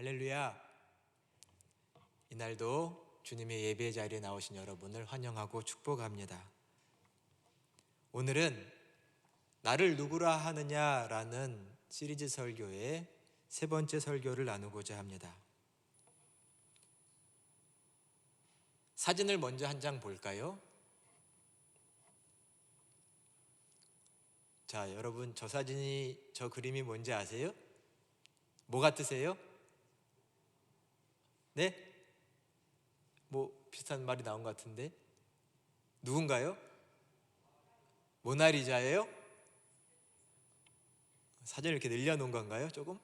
할렐루야. 이날도 주님의 예배 자리에 나오신 여러분을 환영하고 축복합니다. 오늘은 나를 누구라 하느냐라는 시리즈 설교의 세 번째 설교를 나누고자 합니다. 사진을 먼저 한 장 볼까요? 자, 여러분 저 그림이 뭔지 아세요? 뭐 같으세요? 네? 뭐 비슷한 말이 나온 것 같은데 누군가요? 모나리자예요? 사진을 이렇게 늘려놓은 건가요? 조금?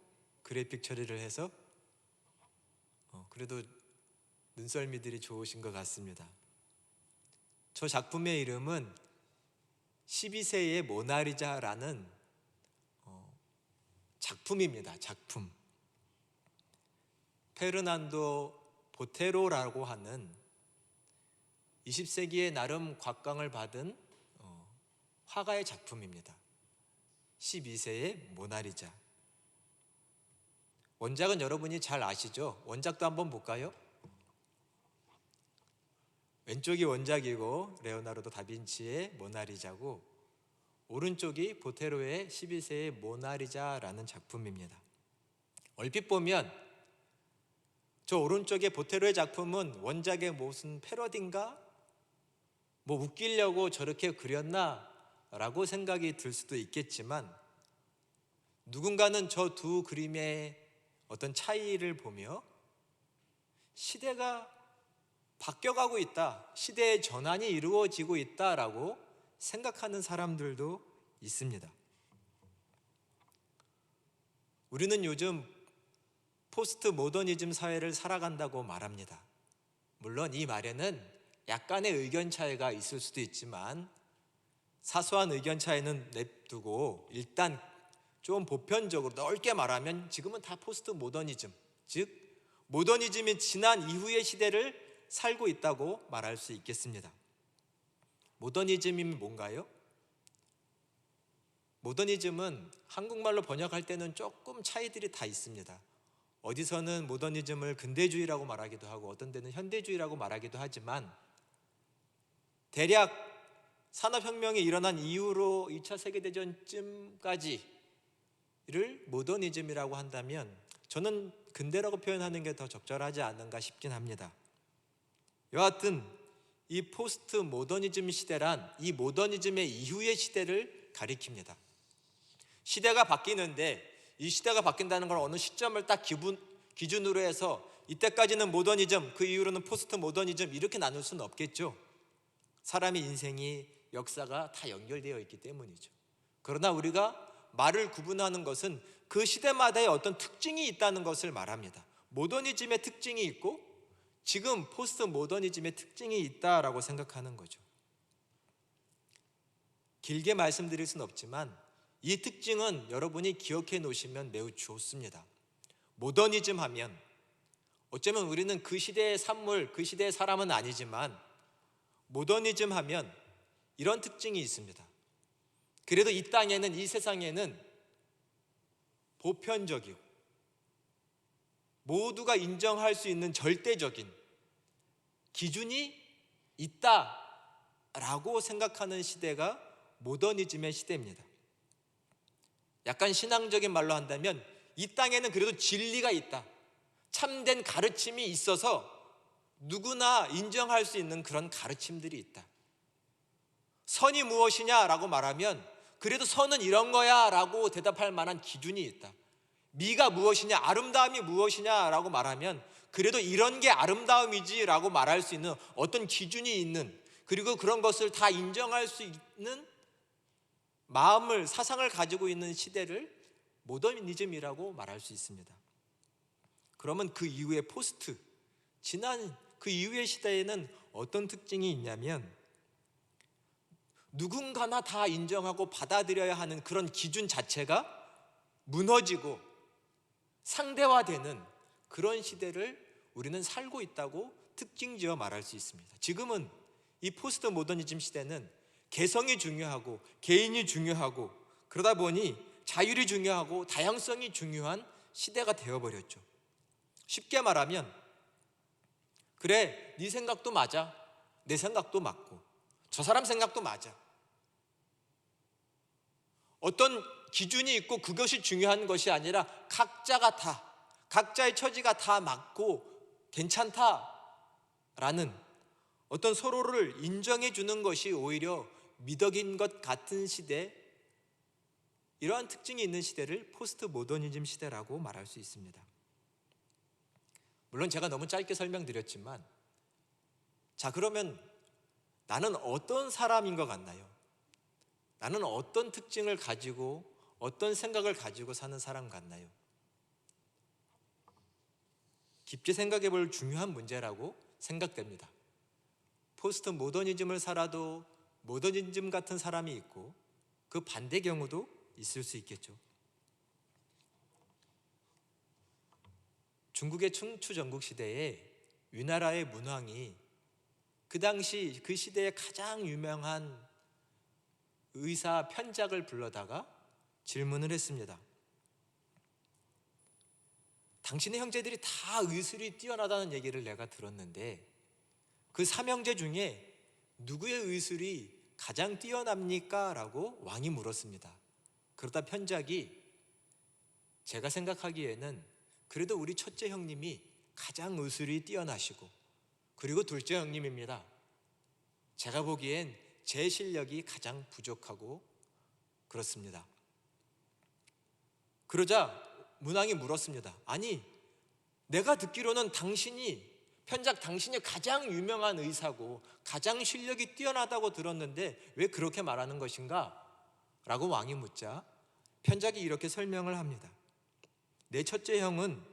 그래픽 처리를 해서? 그래도 눈썰미들이 좋으신 것 같습니다. 저 작품의 이름은 12세의 모나리자라는 작품입니다. 작품. 페르난도 보테로라고 하는 20세기에 나름 곽광을 받은 화가의 작품입니다. 12세의 모나리자. 원작은 여러분이 잘 아시죠? 원작도 한번 볼까요? 왼쪽이 원작이고 레오나르도 다빈치의 모나리자고 오른쪽이 보테로의 12세의 모나리자라는 작품입니다. 얼핏 보면 저 오른쪽의 보테로의 작품은 원작의 무슨 패러디인가? 뭐 웃기려고 저렇게 그렸나? 라고 생각이 들 수도 있겠지만 누군가는 저 두 그림의 어떤 차이를 보며 시대가 바뀌어가고 있다, 시대의 전환이 이루어지고 있다라고 생각하는 사람들도 있습니다. 우리는 요즘 포스트 모더니즘 사회를 살아간다고 말합니다. 물론 이 말에는 약간의 의견 차이가 있을 수도 있지만 사소한 의견 차이는 냅두고 일단 좀 보편적으로 넓게 말하면 지금은 다 포스트 모더니즘, 즉 모더니즘이 지난 이후의 시대를 살고 있다고 말할 수 있겠습니다. 모더니즘이 뭔가요? 모더니즘은 한국말로 번역할 때는 조금 차이들이 다 있습니다. 어디서는 모더니즘을 근대주의라고 말하기도 하고 어떤 데는 현대주의라고 말하기도 하지만 대략 산업혁명이 일어난 이후로 2차 세계대전쯤까지를 모더니즘이라고 한다면 저는 근대라고 표현하는 게 더 적절하지 않은가 싶긴 합니다. 여하튼 이 포스트 모더니즘 시대란 이 모더니즘의 이후의 시대를 가리킵니다. 시대가 바뀌는데 이 시대가 바뀐다는 걸 어느 시점을 딱 기준으로 해서 이때까지는 모더니즘, 그 이후로는 포스트 모더니즘 이렇게 나눌 수는 없겠죠. 사람의 인생이 역사가 다 연결되어 있기 때문이죠. 그러나 우리가 말을 구분하는 것은 그 시대마다의 어떤 특징이 있다는 것을 말합니다. 모더니즘의 특징이 있고 지금 포스트 모더니즘의 특징이 있다라고 생각하는 거죠. 길게 말씀드릴 수는 없지만 이 특징은 여러분이 기억해 놓으시면 매우 좋습니다. 모더니즘 하면 어쩌면 우리는 그 시대의 산물, 그 시대의 사람은 아니지만 모더니즘 하면 이런 특징이 있습니다. 그래도 이 땅에는, 이 세상에는 보편적이고 모두가 인정할 수 있는 절대적인 기준이 있다라고 생각하는 시대가 모더니즘의 시대입니다. 약간 신앙적인 말로 한다면 이 땅에는 그래도 진리가 있다, 참된 가르침이 있어서 누구나 인정할 수 있는 그런 가르침들이 있다. 선이 무엇이냐라고 말하면 그래도 선은 이런 거야 라고 대답할 만한 기준이 있다. 미가 무엇이냐, 아름다움이 무엇이냐라고 말하면 그래도 이런 게 아름다움이지 라고 말할 수 있는 어떤 기준이 있는, 그리고 그런 것을 다 인정할 수 있는 마음을, 사상을 가지고 있는 시대를 모더니즘이라고 말할 수 있습니다. 그러면 그 이후의 포스트, 지난 그 이후의 시대에는 어떤 특징이 있냐면 누군가나 다 인정하고 받아들여야 하는 그런 기준 자체가 무너지고 상대화되는 그런 시대를 우리는 살고 있다고 특징지어 말할 수 있습니다. 지금은 이 포스트 모더니즘 시대는 개성이 중요하고 개인이 중요하고 그러다 보니 자율이 중요하고 다양성이 중요한 시대가 되어버렸죠. 쉽게 말하면 그래, 네 생각도 맞아, 내 생각도 맞고 저 사람 생각도 맞아. 어떤 기준이 있고 그것이 중요한 것이 아니라 각자의 처지가 다 맞고 괜찮다라는 어떤 서로를 인정해 주는 것이 오히려 미덕인 것 같은 시대, 이러한 특징이 있는 시대를 포스트 모더니즘 시대라고 말할 수 있습니다. 물론 제가 너무 짧게 설명드렸지만, 자, 그러면 나는 어떤 사람인 것 같나요? 나는 어떤 특징을 가지고 어떤 생각을 가지고 사는 사람 같나요? 깊게 생각해 볼 중요한 문제라고 생각됩니다. 포스트 모더니즘을 살아도 모더니즘 같은 사람이 있고 그 반대 경우도 있을 수 있겠죠. 중국의 춘추 전국 시대에 위나라의 문왕이 그 당시 그 시대에 가장 유명한 의사 편작을 불러다가 질문을 했습니다. 당신의 형제들이 다 의술이 뛰어나다는 얘기를 내가 들었는데 그 삼형제 중에 누구의 의술이 가장 뛰어납니까? 라고 왕이 물었습니다. 그러다 편작이 제가 생각하기에는 그래도 우리 첫째 형님이 가장 의술이 뛰어나시고 그리고 둘째 형님입니다. 제가 보기엔 제 실력이 가장 부족하고 그렇습니다. 그러자 문왕이 물었습니다. 아니, 내가 듣기로는 당신이 가장 유명한 의사고 가장 실력이 뛰어나다고 들었는데 왜 그렇게 말하는 것인가? 라고 왕이 묻자 편작이 이렇게 설명을 합니다. 내 첫째 형은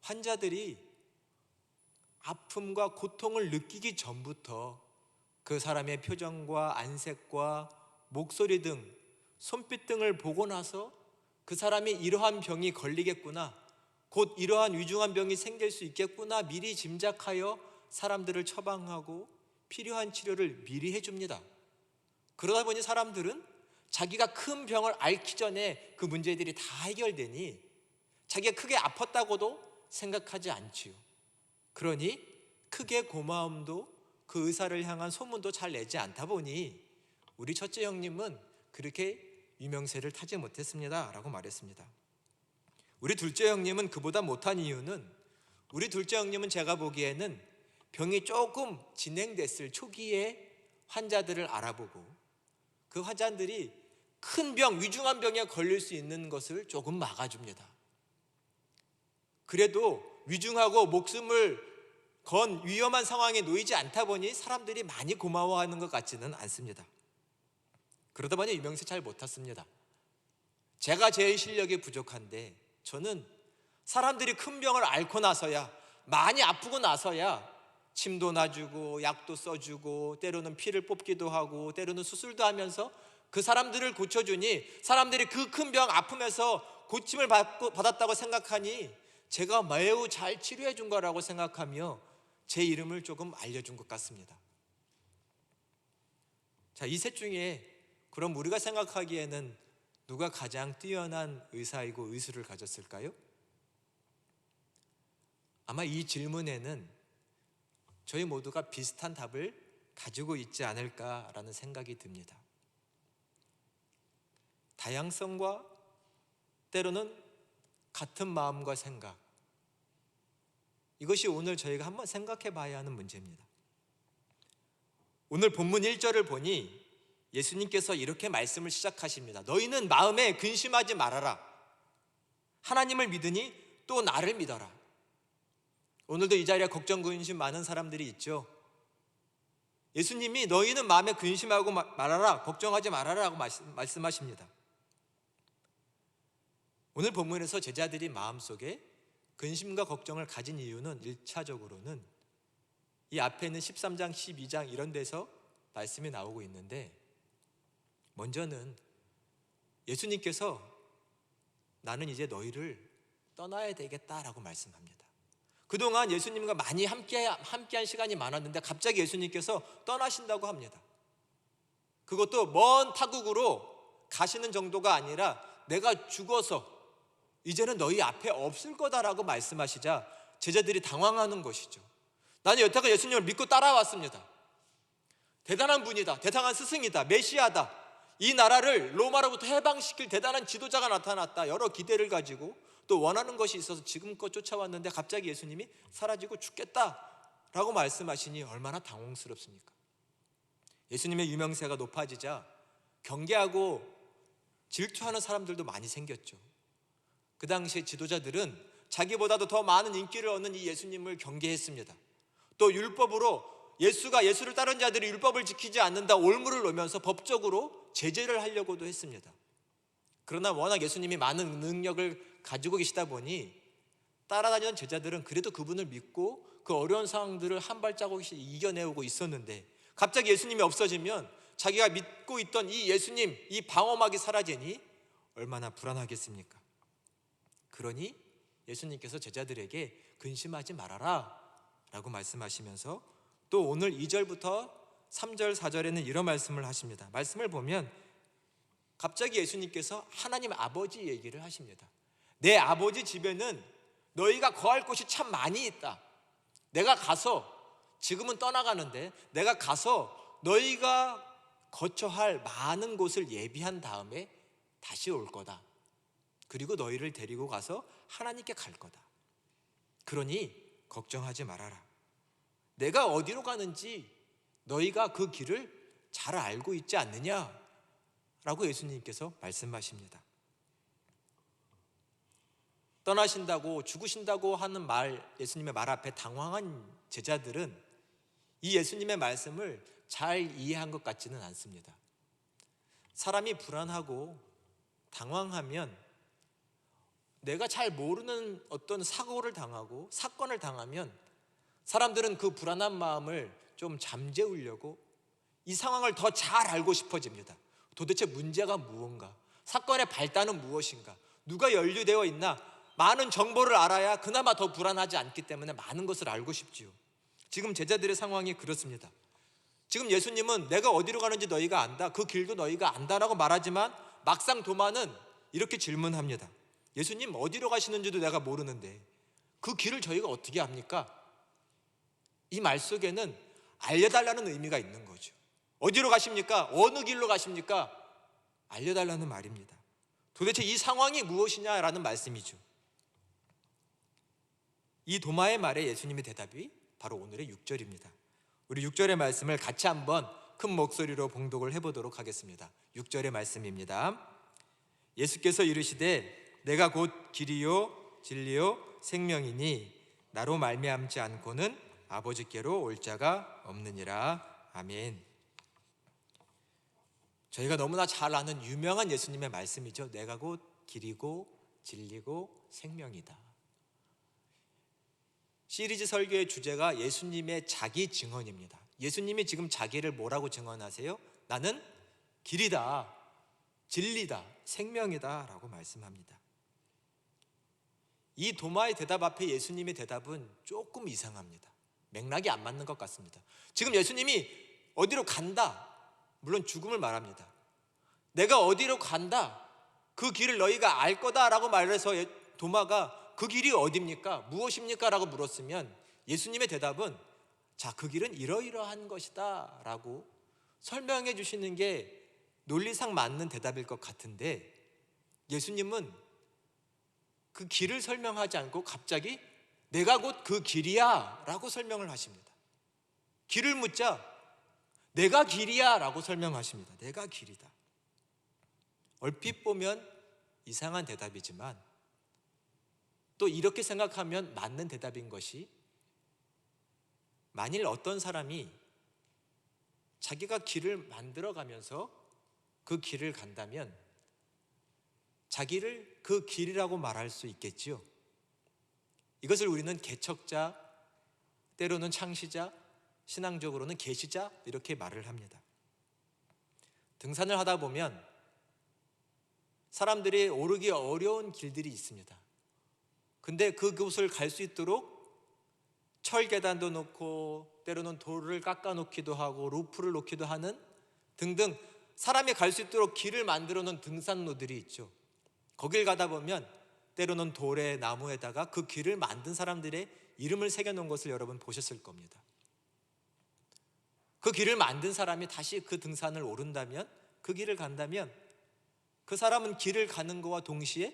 환자들이 아픔과 고통을 느끼기 전부터 그 사람의 표정과 안색과 목소리 등 손빛 등을 보고 나서 그 사람이 이러한 병이 걸리겠구나, 곧 이러한 위중한 병이 생길 수 있겠구나 미리 짐작하여 사람들을 처방하고 필요한 치료를 미리 해줍니다. 그러다 보니 사람들은 자기가 큰 병을 앓기 전에 그 문제들이 다 해결되니 자기가 크게 아팠다고도 생각하지 않지요. 그러니 크게 고마움도 그 의사를 향한 소문도 잘 내지 않다 보니 우리 첫째 형님은 그렇게 유명세를 타지 못했습니다 라고 말했습니다. 우리 둘째 형님은 그보다 못한 이유는 우리 둘째 형님은 제가 보기에는 병이 조금 진행됐을 초기에 환자들을 알아보고 그 환자들이 큰 병, 위중한 병에 걸릴 수 있는 것을 조금 막아줍니다. 그래도 위중하고 목숨을 건 위험한 상황에 놓이지 않다 보니 사람들이 많이 고마워하는 것 같지는 않습니다. 그러다 보니 유명세 잘 못 탔습니다. 제가 제일 실력이 부족한데 저는 사람들이 큰 병을 앓고 나서야, 많이 아프고 나서야 침도 놔주고 약도 써주고 때로는 피를 뽑기도 하고 때로는 수술도 하면서 그 사람들을 고쳐주니 사람들이 그 큰 병 아픔에서 고침을 받았다고 생각하니 제가 매우 잘 치료해 준 거라고 생각하며 제 이름을 조금 알려준 것 같습니다. 자, 이 셋 중에 그럼 우리가 생각하기에는 누가 가장 뛰어난 의사이고 의술을 가졌을까요? 아마 이 질문에는 저희 모두가 비슷한 답을 가지고 있지 않을까라는 생각이 듭니다. 다양성과 때로는 같은 마음과 생각, 이것이 오늘 저희가 한번 생각해 봐야 하는 문제입니다. 오늘 본문 1절을 보니 예수님께서 이렇게 말씀을 시작하십니다. 너희는 마음에 근심하지 말아라. 하나님을 믿으니 또 나를 믿어라. 오늘도 이 자리에 걱정 근심 많은 사람들이 있죠. 예수님이 너희는 마음에 근심하고 말아라, 걱정하지 말아라 라고 말씀하십니다. 오늘 본문에서 제자들이 마음속에 근심과 걱정을 가진 이유는 1차적으로는 이 앞에 있는 13장, 12장 이런 데서 말씀이 나오고 있는데, 먼저는 예수님께서 나는 이제 너희를 떠나야 되겠다라고 말씀합니다. 그동안 예수님과 많이 함께한 시간이 많았는데 갑자기 예수님께서 떠나신다고 합니다. 그것도 먼 타국으로 가시는 정도가 아니라 내가 죽어서 이제는 너희 앞에 없을 거다라고 말씀하시자 제자들이 당황하는 것이죠. 나는 여태까지 예수님을 믿고 따라왔습니다. 대단한 분이다, 대단한 스승이다, 메시아다, 이 나라를 로마로부터 해방시킬 대단한 지도자가 나타났다, 여러 기대를 가지고 또 원하는 것이 있어서 지금껏 쫓아왔는데 갑자기 예수님이 사라지고 죽겠다라고 말씀하시니 얼마나 당황스럽습니까? 예수님의 유명세가 높아지자 경계하고 질투하는 사람들도 많이 생겼죠. 그 당시에 지도자들은 자기보다도 더 많은 인기를 얻는 이 예수님을 경계했습니다. 또 율법으로 예수를 따른 자들이 율법을 지키지 않는다 올무를 놓으면서 법적으로 제재를 하려고도 했습니다. 그러나 워낙 예수님이 많은 능력을 가지고 계시다 보니 따라다니던 제자들은 그래도 그분을 믿고 그 어려운 상황들을 한 발자국씩 이겨내오고 있었는데 갑자기 예수님이 없어지면 자기가 믿고 있던 이 예수님, 이 방어막이 사라지니 얼마나 불안하겠습니까? 그러니 예수님께서 제자들에게 근심하지 말아라 라고 말씀하시면서 또 오늘 2절부터 3절, 4절에는 이런 말씀을 하십니다. 말씀을 보면 갑자기 예수님께서 하나님 아버지 얘기를 하십니다. 내 아버지 집에는 너희가 거할 곳이 참 많이 있다. 내가 가서, 지금은 떠나가는데 내가 가서 너희가 거처 할 많은 곳을 예비한 다음에 다시 올 거다. 그리고 너희를 데리고 가서 하나님께 갈 거다. 그러니 걱정하지 말아라. 내가 어디로 가는지 너희가 그 길을 잘 알고 있지 않느냐? 라고 예수님께서 말씀하십니다. 떠나신다고, 죽으신다고 하는 예수님의 말 앞에 당황한 제자들은 이 예수님의 말씀을 잘 이해한 것 같지는 않습니다. 사람이 불안하고 당황하면 내가 잘 모르는 어떤 사고를 당하고 사건을 당하면 사람들은 그 불안한 마음을 좀 잠재우려고 이 상황을 더 잘 알고 싶어집니다. 도대체 문제가 무엇인가? 사건의 발단은 무엇인가? 누가 연루되어 있나? 많은 정보를 알아야 그나마 더 불안하지 않기 때문에 많은 것을 알고 싶지요. 지금 제자들의 상황이 그렇습니다. 지금 예수님은 내가 어디로 가는지 너희가 안다, 그 길도 너희가 안다라고 말하지만 막상 도마는 이렇게 질문합니다. 예수님 어디로 가시는지도 내가 모르는데 그 길을 저희가 어떻게 압니까? 이 말 속에는 알려달라는 의미가 있는 거죠. 어디로 가십니까? 어느 길로 가십니까? 알려달라는 말입니다. 도대체 이 상황이 무엇이냐라는 말씀이죠. 이 도마의 말에 예수님의 대답이 바로 오늘의 6절입니다. 우리 6절의 말씀을 같이 한번 큰 목소리로 봉독을 해보도록 하겠습니다. 6절의 말씀입니다. 예수께서 이르시되 내가 곧 길이요 진리요 생명이니 나로 말미암지 않고는 아버지께로 올 자가 없느니라. 아멘. 저희가 너무나 잘 아는 유명한 예수님의 말씀이죠. 내가 곧 길이고 진리고 생명이다. 시리즈 설교의 주제가 예수님의 자기 증언입니다. 예수님이 지금 자기를 뭐라고 증언하세요? 나는 길이다, 진리다, 생명이다 라고 말씀합니다. 이 도마의 대답 앞에 예수님의 대답은 조금 이상합니다. 맥락이 안 맞는 것 같습니다. 지금 예수님이 어디로 간다, 물론 죽음을 말합니다. 내가 어디로 간다, 그 길을 너희가 알 거다 라고 말해서 도마가 그 길이 어디입니까? 무엇입니까? 라고 물었으면 예수님의 대답은 자, 그 길은 이러이러한 것이다 라고 설명해 주시는 게 논리상 맞는 대답일 것 같은데 예수님은 그 길을 설명하지 않고 갑자기 내가 곧 그 길이야 라고 설명을 하십니다. 길을 묻자 내가 길이야 라고 설명하십니다. 내가 길이다. 얼핏 보면 이상한 대답이지만 또 이렇게 생각하면 맞는 대답인 것이 만일 어떤 사람이 자기가 길을 만들어가면서 그 길을 간다면 자기를 그 길이라고 말할 수 있겠지요. 이것을 우리는 개척자, 때로는 창시자, 신앙적으로는 계시자 이렇게 말을 합니다. 등산을 하다 보면 사람들이 오르기 어려운 길들이 있습니다. 근데 그곳을 갈 수 있도록 철 계단도 놓고 때로는 돌을 깎아 놓기도 하고 루프를 놓기도 하는 등등 사람이 갈 수 있도록 길을 만들어 놓은 등산로들이 있죠. 거길 가다 보면 때로는 돌에 나무에다가 그 길을 만든 사람들의 이름을 새겨놓은 것을 여러분 보셨을 겁니다. 그 길을 만든 사람이 다시 그 등산을 오른다면, 그 길을 간다면 그 사람은 길을 가는 것과 동시에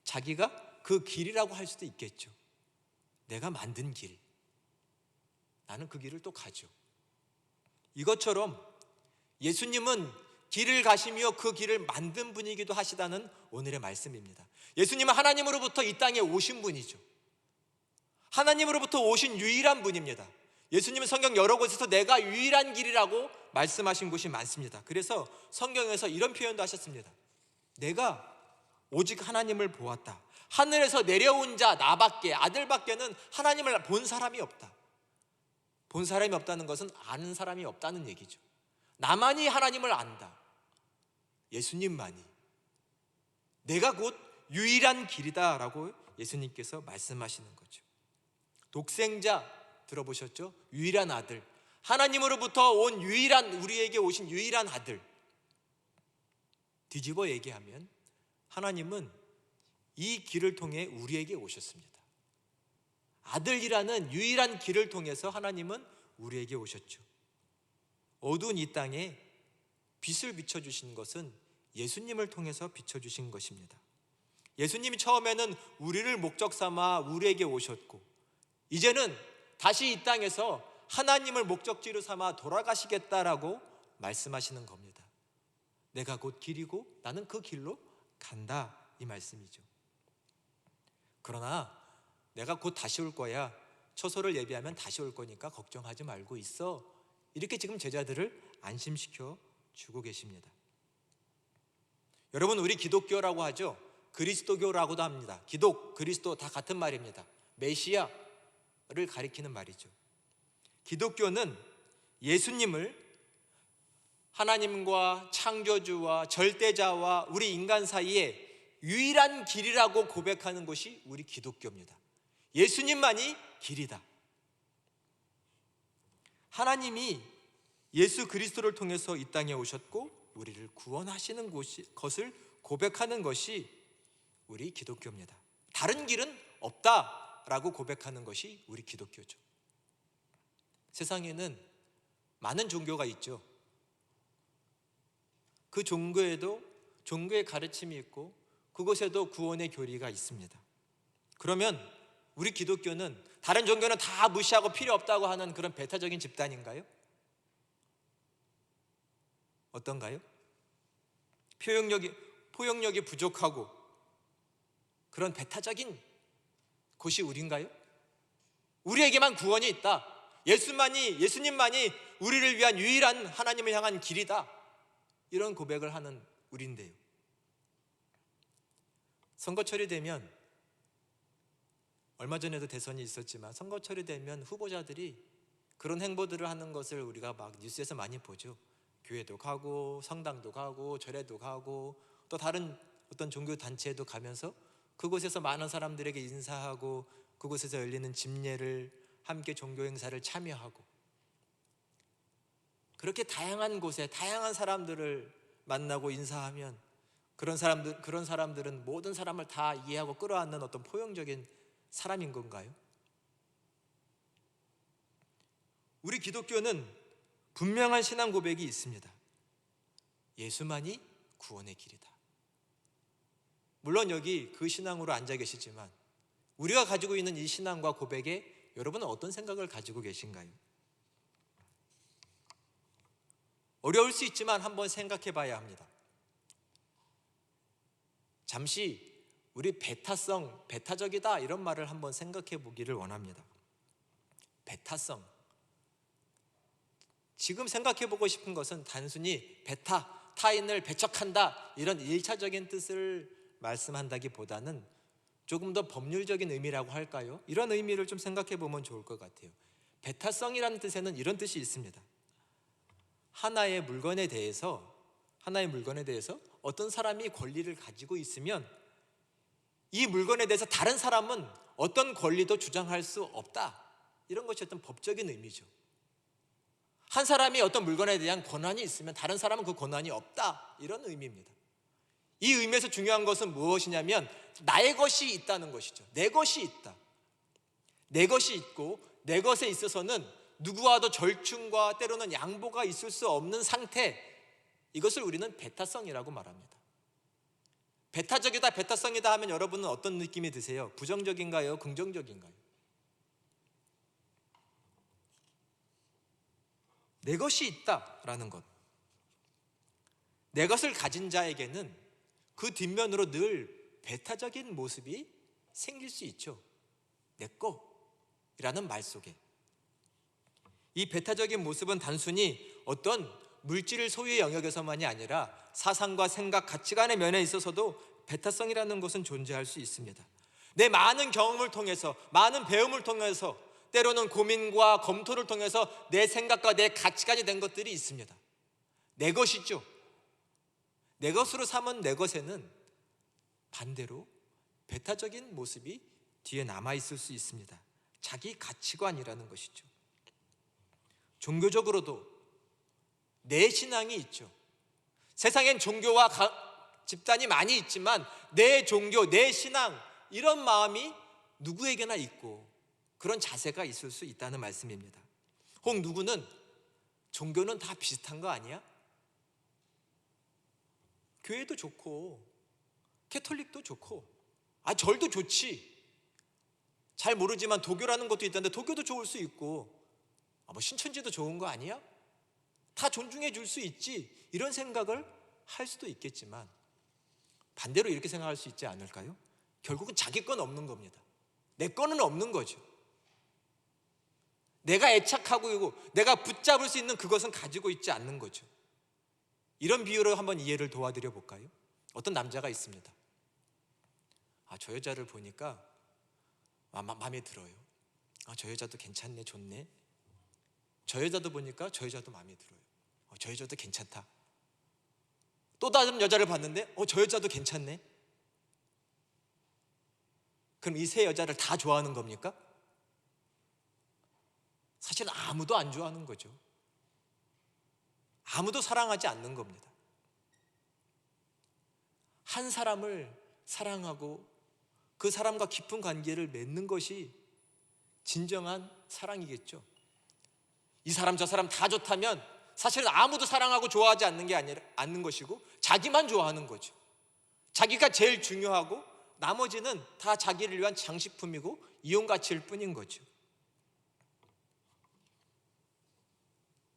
자기가 그 길이라고 할 수도 있겠죠. 내가 만든 길, 나는 그 길을 또 가죠. 이것처럼 예수님은 길을 가시며 그 길을 만든 분이기도 하시다는 오늘의 말씀입니다. 예수님은 하나님으로부터 이 땅에 오신 분이죠. 하나님으로부터 오신 유일한 분입니다. 예수님은 성경 여러 곳에서 내가 유일한 길이라고 말씀하신 곳이 많습니다. 그래서 성경에서 이런 표현도 하셨습니다. 내가 오직 하나님을 보았다. 하늘에서 내려온 자 나밖에, 아들밖에는 하나님을 본 사람이 없다. 본 사람이 없다는 것은 아는 사람이 없다는 얘기죠. 나만이 하나님을 안다. 예수님만이. 내가 곧 유일한 길이다 라고 예수님께서 말씀하시는 거죠. 독생자 들어보셨죠? 유일한 아들, 하나님으로부터 온 유일한, 우리에게 오신 유일한 아들. 뒤집어 얘기하면 하나님은 이 길을 통해 우리에게 오셨습니다. 아들이라는 유일한 길을 통해서 하나님은 우리에게 오셨죠. 어두운 이 땅에 빛을 비춰주신 것은 예수님을 통해서 비춰주신 것입니다. 예수님이 처음에는 우리를 목적 삼아 우리에게 오셨고, 이제는 다시 이 땅에서 하나님을 목적지로 삼아 돌아가시겠다라고 말씀하시는 겁니다. 내가 곧 길이고 나는 그 길로 간다, 이 말씀이죠. 그러나 내가 곧 다시 올 거야, 초소를 예비하면 다시 올 거니까 걱정하지 말고 있어, 이렇게 지금 제자들을 안심시켜 주고 계십니다. 여러분, 우리 기독교라고 하죠. 그리스도교라고도 합니다. 기독, 그리스도 다 같은 말입니다. 메시아를 가리키는 말이죠. 기독교는 예수님을 하나님과 창조주와 절대자와 우리 인간 사이에 유일한 길이라고 고백하는 것이 우리 기독교입니다. 예수님만이 길이다. 하나님이 예수 그리스도를 통해서 이 땅에 오셨고 우리를 구원하시는 것을 고백하는 것이 우리 기독교입니다. 다른 길은 없다라고 고백하는 것이 우리 기독교죠. 세상에는 많은 종교가 있죠. 그 종교에도 종교의 가르침이 있고 그곳에도 구원의 교리가 있습니다. 그러면 우리 기독교는 다른 종교는 다 무시하고 필요 없다고 하는 그런 배타적인 집단인가요? 어떤가요? 포용력이 부족하고 그런 배타적인 곳이 우리인가요? 우리에게만 구원이 있다. 예수님만이 우리를 위한 유일한 하나님을 향한 길이다. 이런 고백을 하는 우리인데요. 선거철이 되면, 얼마 전에도 대선이 있었지만 선거철이 되면 후보자들이 그런 행보들을 하는 것을 우리가 막 뉴스에서 많이 보죠. 교회도 가고 성당도 가고 절에도 가고 또 다른 어떤 종교단체에도 가면서 그곳에서 많은 사람들에게 인사하고 그곳에서 열리는 집례를 함께 종교행사를 참여하고, 그렇게 다양한 곳에 다양한 사람들을 만나고 인사하면 그런 사람들은 모든 사람을 다 이해하고 끌어안는 어떤 포용적인 사람인 건가요? 우리 기독교는 분명한 신앙 고백이 있습니다. 예수만이 구원의 길이다. 물론 여기 그 신앙으로 앉아 계시지만 우리가 가지고 있는 이 신앙과 고백에 여러분은 어떤 생각을 가지고 계신가요? 어려울 수 있지만 한번 생각해 봐야 합니다. 잠시 우리 배타적이다 이런 말을 한번 생각해 보기를 원합니다. 배타성. 지금 생각해 보고 싶은 것은 단순히 타인을 배척한다 이런 1차적인 뜻을 말씀한다기보다는 조금 더 법률적인 의미라고 할까요? 이런 의미를 좀 생각해 보면 좋을 것 같아요. 배타성이라는 뜻에는 이런 뜻이 있습니다. 하나의 물건에 대해서 어떤 사람이 권리를 가지고 있으면 이 물건에 대해서 다른 사람은 어떤 권리도 주장할 수 없다. 이런 것이 어떤 법적인 의미죠. 한 사람이 어떤 물건에 대한 권한이 있으면 다른 사람은 그 권한이 없다. 이런 의미입니다. 이 의미에서 중요한 것은 무엇이냐면 나의 것이 있다는 것이죠. 내 것이 있다. 내 것이 있고 내 것에 있어서는 누구와도 절충과 때로는 양보가 있을 수 없는 상태, 이것을 우리는 배타성이라고 말합니다. 배타적이다, 배타성이다 하면 여러분은 어떤 느낌이 드세요? 부정적인가요? 긍정적인가요? 내 것이 있다라는 것, 내 것을 가진 자에게는 그 뒷면으로 늘 배타적인 모습이 생길 수 있죠. 내 거라는 말 속에. 이 배타적인 모습은 단순히 어떤 물질을 소유의 영역에서만이 아니라 사상과 생각, 가치관의 면에 있어서도 배타성이라는 것은 존재할 수 있습니다. 내 많은 경험을 통해서, 많은 배움을 통해서, 때로는 고민과 검토를 통해서 내 생각과 내 가치관이 된 것들이 있습니다. 내 것이죠. 내 것으로 삼은 내 것에는 반대로 배타적인 모습이 뒤에 남아있을 수 있습니다. 자기 가치관이라는 것이죠. 종교적으로도 내 신앙이 있죠. 세상엔 종교와 집단이 많이 있지만 내 종교, 내 신앙, 이런 마음이 누구에게나 있고 그런 자세가 있을 수 있다는 말씀입니다. 혹 누구는 종교는 다 비슷한 거 아니야? 교회도 좋고 캐톨릭도 좋고 절도 좋지. 잘 모르지만 도교라는 것도 있다는데 도교도 좋을 수 있고 뭐 신천지도 좋은 거 아니야? 다 존중해 줄 수 있지. 이런 생각을 할 수도 있겠지만 반대로 이렇게 생각할 수 있지 않을까요? 결국은 자기 건 없는 겁니다. 내 거는 없는 거죠. 내가 애착하고 내가 붙잡을 수 있는 그것은 가지고 있지 않는 거죠. 이런 비유로 한번 이해를 도와드려 볼까요? 어떤 남자가 있습니다. 저 여자를 보니까 마음에 들어요. 저 여자도 괜찮네, 좋네. 저 여자도 보니까 저 여자도 마음에 들어요. 저 여자도 괜찮다. 또 다른 여자를 봤는데 저 여자도 괜찮네. 그럼 이 세 여자를 다 좋아하는 겁니까? 사실은 아무도 안 좋아하는 거죠. 아무도 사랑하지 않는 겁니다. 한 사람을 사랑하고 그 사람과 깊은 관계를 맺는 것이 진정한 사랑이겠죠. 이 사람 저 사람 다 좋다면 사실은 아무도 사랑하고 좋아하지 않는 것이고 자기만 좋아하는 거죠. 자기가 제일 중요하고 나머지는 다 자기를 위한 장식품이고 이용가치일 뿐인 거죠.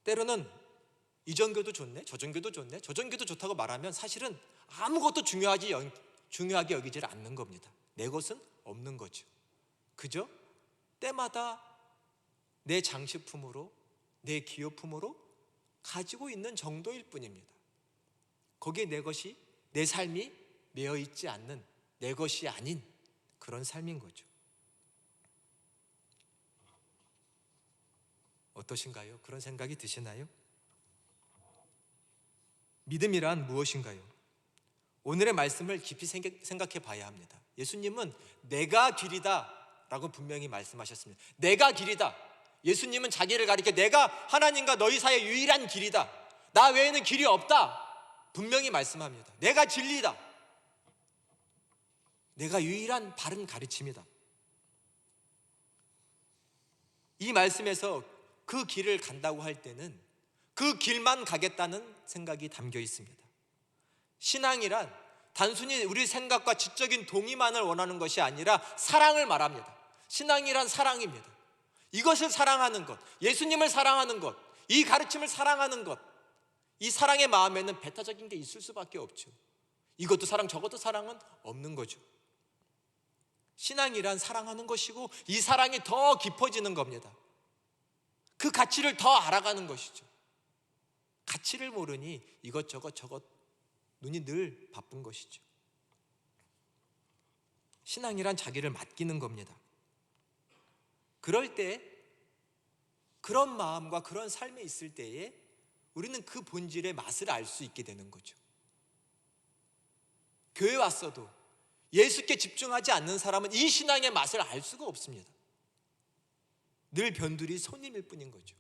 때로는 이 종교도 좋네, 저 종교도 좋네, 저 종교도 좋다고 말하면 사실은 아무것도 중요하게 여기질 않는 겁니다. 내 것은 없는 거죠. 그저 때마다 내 장식품으로, 내 기호품으로 가지고 있는 정도일 뿐입니다. 거기에 내 것이, 내 삶이 매여 있지 않는, 내 것이 아닌 그런 삶인 거죠. 어떠신가요? 그런 생각이 드시나요? 믿음이란 무엇인가요? 오늘의 말씀을 깊이 생각해 봐야 합니다. 예수님은 내가 길이다 라고 분명히 말씀하셨습니다. 내가 길이다. 예수님은 자기를 가리켜 내가 하나님과 너희 사이의 유일한 길이다. 나 외에는 길이 없다. 분명히 말씀합니다. 내가 진리다. 내가 유일한 바른 가르침이다. 이 말씀에서 그 길을 간다고 할 때는 그 길만 가겠다는 생각이 담겨 있습니다. 신앙이란 단순히 우리 생각과 지적인 동의만을 원하는 것이 아니라 사랑을 말합니다. 신앙이란 사랑입니다. 이것을 사랑하는 것, 예수님을 사랑하는 것, 이 가르침을 사랑하는 것, 이 사랑의 마음에는 배타적인 게 있을 수밖에 없죠. 이것도 사랑, 저것도 사랑은 없는 거죠. 신앙이란 사랑하는 것이고 이 사랑이 더 깊어지는 겁니다. 그 가치를 더 알아가는 것이죠. 가치를 모르니 이것저것 저것 눈이 늘 바쁜 것이죠. 신앙이란 자기를 맡기는 겁니다. 그럴 때 그런 마음과 그런 삶에 있을 때에 우리는 그 본질의 맛을 알 수 있게 되는 거죠. 교회 왔어도 예수께 집중하지 않는 사람은 이 신앙의 맛을 알 수가 없습니다. 늘 변두리 손님일 뿐인 거죠.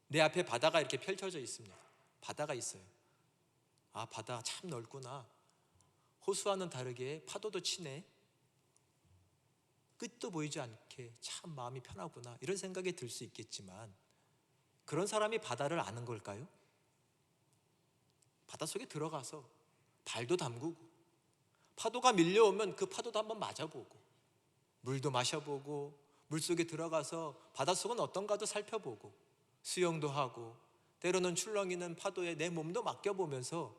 내 앞에 바다가 이렇게 펼쳐져 있습니다. 바다가 있어요. 바다 참 넓구나. 호수와는 다르게 파도도 치네, 끝도 보이지 않게 참 마음이 편하구나, 이런 생각이 들 수 있겠지만 그런 사람이 바다를 아는 걸까요? 바닷속에 들어가서 발도 담그고 파도가 밀려오면 그 파도도 한번 맞아보고 물도 마셔보고 물속에 들어가서 바닷속은 어떤가도 살펴보고 수영도 하고 때로는 출렁이는 파도에 내 몸도 맡겨보면서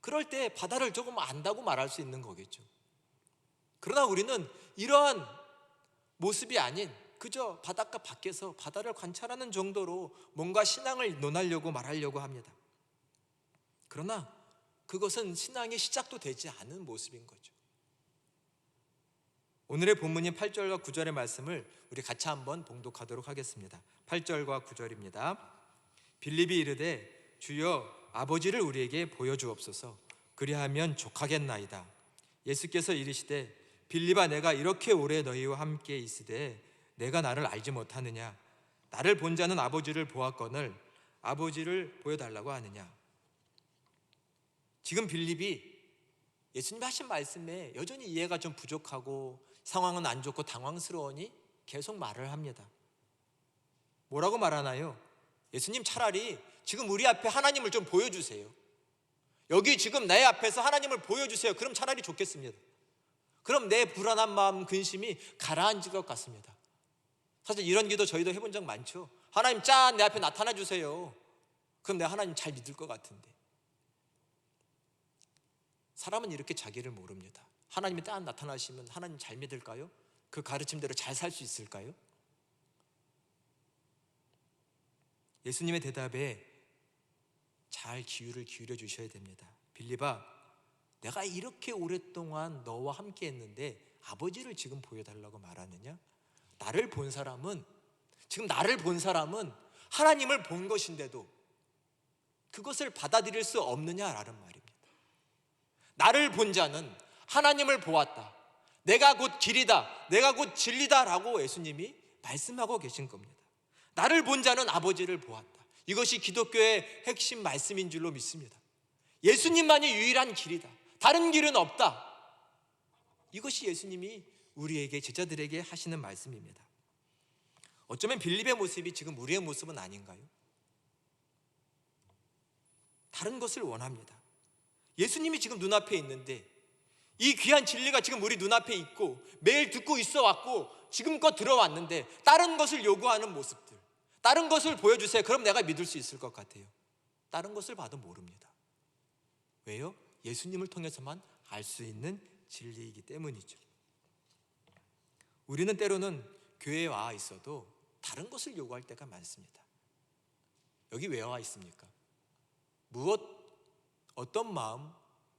그럴 때 바다를 조금 안다고 말할 수 있는 거겠죠. 그러나 우리는 이러한 모습이 아닌 그저 바닷가 밖에서 바다를 관찰하는 정도로 뭔가 신앙을 논하려고 말하려고 합니다. 그러나 그것은 신앙의 시작도 되지 않은 모습인 거죠. 오늘의 본문인 8절과 9절의 말씀을 우리 같이 한번 봉독하도록 하겠습니다. 8절과 9절입니다. 빌립이 이르되 주여 아버지를 우리에게 보여주옵소서. 그리하면 족하겠나이다. 예수께서 이르시되 빌립아, 내가 이렇게 오래 너희와 함께 있으되 내가 나를 알지 못하느냐? 나를 본 자는 아버지를 보았거늘 아버지를 보여달라고 하느냐? 지금 빌립이 예수님이 하신 말씀에 여전히 이해가 좀 부족하고 상황은 안 좋고 당황스러우니 계속 말을 합니다. 뭐라고 말하나요? 예수님, 차라리 지금 우리 앞에 하나님을 좀 보여주세요. 여기 지금 내 앞에서 하나님을 보여주세요. 그럼 차라리 좋겠습니다. 그럼 내 불안한 마음, 근심이 가라앉을 것 같습니다. 사실 이런 기도 저희도 해본 적 많죠. 하나님, 짠, 내 앞에 나타나 주세요. 그럼 내가 하나님 잘 믿을 것 같은데. 사람은 이렇게 자기를 모릅니다. 하나님이 딱 나타나시면 하나님 잘 믿을까요? 그 가르침대로 잘 살 수 있을까요? 예수님의 대답에 잘 기울을 기울여 주셔야 됩니다. 빌립아, 내가 이렇게 오랫동안 너와 함께 했는데 아버지를 지금 보여달라고 말하느냐? 지금 나를 본 사람은 하나님을 본 것인데도 그것을 받아들일 수 없느냐라는 말입니다. 나를 본 자는 하나님을 보았다. 내가 곧 길이다. 내가 곧 진리다 라고 예수님이 말씀하고 계신 겁니다. 나를 본 자는 아버지를 보았다. 이것이 기독교의 핵심 말씀인 줄로 믿습니다. 예수님만이 유일한 길이다. 다른 길은 없다. 이것이 예수님이 우리에게, 제자들에게 하시는 말씀입니다. 어쩌면 빌립의 모습이 지금 우리의 모습은 아닌가요? 다른 것을 원합니다. 예수님이 지금 눈앞에 있는데 이 귀한 진리가 지금 우리 눈앞에 있고 매일 듣고 있어 왔고 지금껏 들어왔는데 다른 것을 요구하는 모습들, 다른 것을 보여주세요. 그럼 내가 믿을 수 있을 것 같아요. 다른 것을 봐도 모릅니다. 왜요? 예수님을 통해서만 알 수 있는 진리이기 때문이죠. 우리는 때로는 교회에 와 있어도 다른 것을 요구할 때가 많습니다. 여기 왜 와 있습니까? 어떤 마음,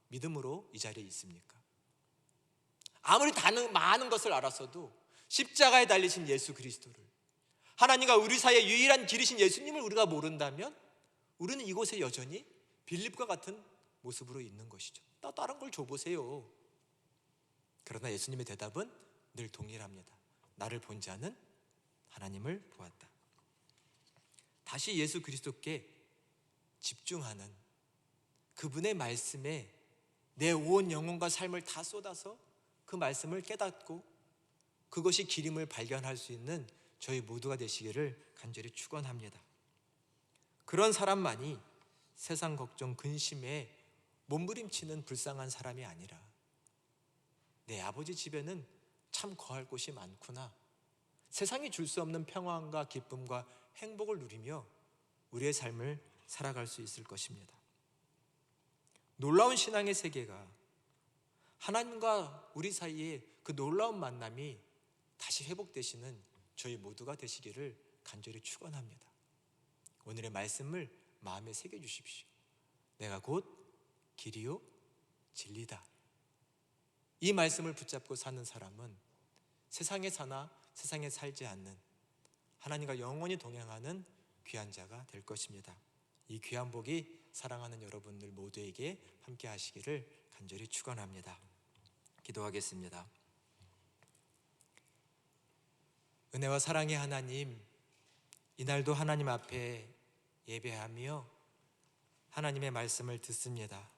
믿음으로 이 자리에 있습니까? 아무리 많은 것을 알았어도 십자가에 달리신 예수 그리스도를, 하나님과 우리 사이의 유일한 길이신 예수님을 우리가 모른다면 우리는 이곳에 여전히 빌립과 같은 모습으로 있는 것이죠. 다른 걸 줘보세요. 그러나 예수님의 대답은 늘 동일합니다. 나를 본 자는 하나님을 보았다. 다시 예수 그리스도께 집중하는, 그분의 말씀에 내 온 영혼과 삶을 다 쏟아서 그 말씀을 깨닫고 그것이 길임을 발견할 수 있는 저희 모두가 되시기를 간절히 축원합니다. 그런 사람만이 세상 걱정, 근심에 몸부림치는 불쌍한 사람이 아니라 내 아버지 집에는 참 거할 곳이 많구나, 세상이 줄 수 없는 평안과 기쁨과 행복을 누리며 우리의 삶을 살아갈 수 있을 것입니다. 놀라운 신앙의 세계가, 하나님과 우리 사이에 그 놀라운 만남이 다시 회복되시는 저희 모두가 되시기를 간절히 축원합니다. 오늘의 말씀을 마음에 새겨주십시오. 내가 곧 길이요 진리다. 이 말씀을 붙잡고 사는 사람은 세상에 사나 세상에 살지 않는, 하나님과 영원히 동행하는 귀한 자가 될 것입니다. 이 귀한 복이 사랑하는 여러분들 모두에게 함께 하시기를 간절히 축원합니다. 기도하겠습니다. 은혜와 사랑의 하나님, 이날도 하나님 앞에 예배하며 하나님의 말씀을 듣습니다.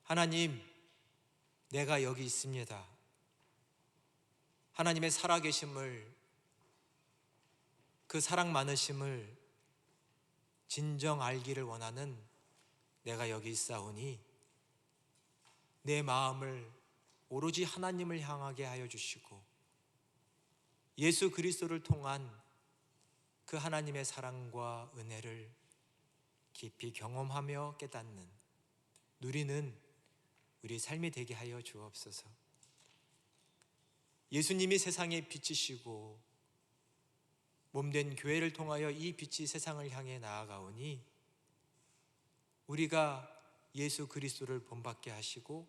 하나님, 내가 여기 있습니다. 하나님의 살아계심을, 그 사랑 많으심을 진정 알기를 원하는 내가 여기 있사오니 내 마음을 오로지 하나님을 향하게 하여 주시고 예수 그리스도를 통한 그 하나님의 사랑과 은혜를 깊이 경험하며 깨닫는, 누리는 우리 삶이 되게 하여 주옵소서. 예수님이 세상의 빛이시고 몸된 교회를 통하여 이 빛이 세상을 향해 나아가오니 우리가 예수 그리스도를 본받게 하시고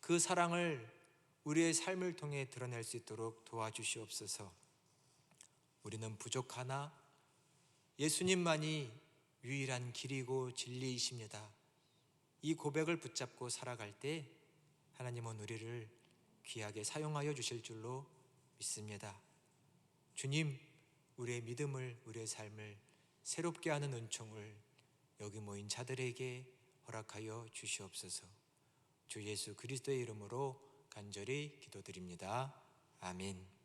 그 사랑을 우리의 삶을 통해 드러낼 수 있도록 도와주시옵소서. 우리는 부족하나 예수님만이 유일한 길이고 진리이십니다. 이 고백을 붙잡고 살아갈 때 하나님은 우리를 귀하게 사용하여 주실 줄로 믿습니다. 주님, 우리의 믿음을, 우리의 삶을 새롭게 하는 은총을 여기 모인 자들에게 허락하여 주시옵소서. 주 예수 그리스도의 이름으로 간절히 기도드립니다. 아멘.